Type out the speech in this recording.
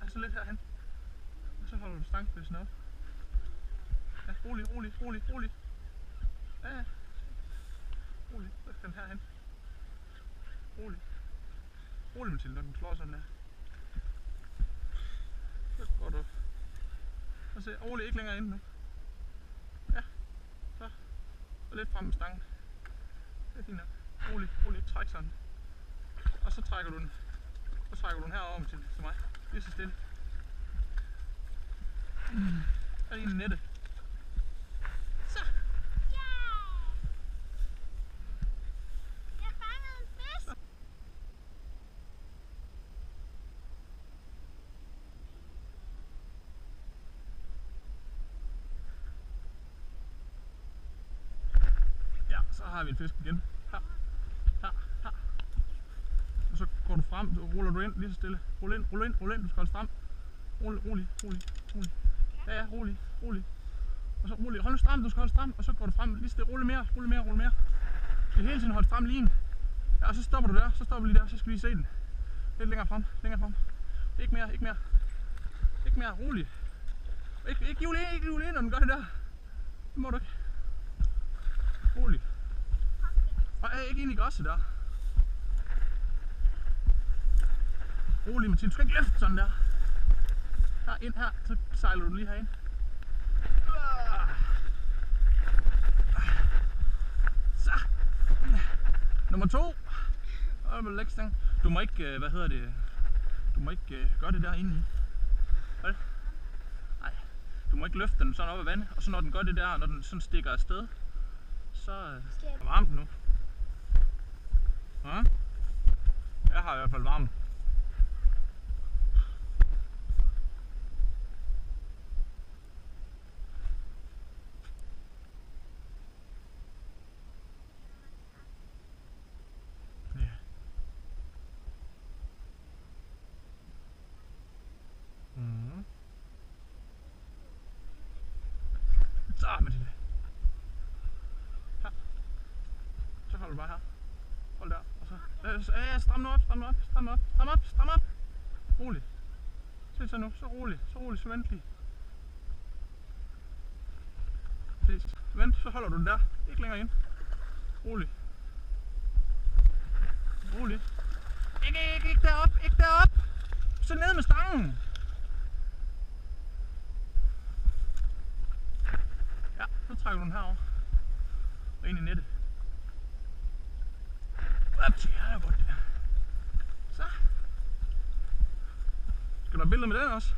Og så lidt herhen. Og så holder du stangspidsen op. Ja, rolig. Ja. Rolig. Løft den herhen. Rolig Mathilde, når den slår sådan der. Så går du. Og se, rolig, ikke længere ind nu. Ja. Så. Og lidt frem med stangen. Det er fint nok. Rolig, ikke træk sådan. Og så trækker du den. Så trækker du den herover til mig. Lige så stille. Og ind i nettet. Så. Jeg fangede en fisk. Så. Ja, så har vi en fisk igen. Her. Og så går du frem, så ruller du ind lige så stille. Rull ind. Du skal holde stram. Rolig. Ja, rolig. Og så rolig. Hold nu stram, du skal holde stram. Og så går du frem lige stille. Rulle mere. Du skal hele tiden holde stram lin. Ja, og så stopper du der. Så stopper du lige der. Så skal vi lige se den. Lidt længere frem. Ikke mere. Rolig. Ikke hjul ind, når den gør det der. Det må du ikke. Rolig. Og ikke ind i græsset der. Rolig Mathilde, du skal ikke løfte sådan der. Her, så sejler du lige herind. Så. Nummer 2. Du må ikke, du må ikke gøre det der inde i. Vel? Nej. Du må ikke løfte den sådan op af vandet, og så når den gør det der, når den sådan stikker afsted, så er det varmt nu. Ja? Jeg har i hvert fald varme. Så Mathilde. Her. Så holder du bare her. Hold der. Og så stram nu op. Rolig. Se så nu. Så rolig. Så vent lige. Vent, så holder du den der. Ikke længere ind. Rolig. Ikke derop. Så ned med stangen. Ja, så trækker du den herover og ind i nettet. Ja, det er godt det. Så. Skal du have billeder med den også?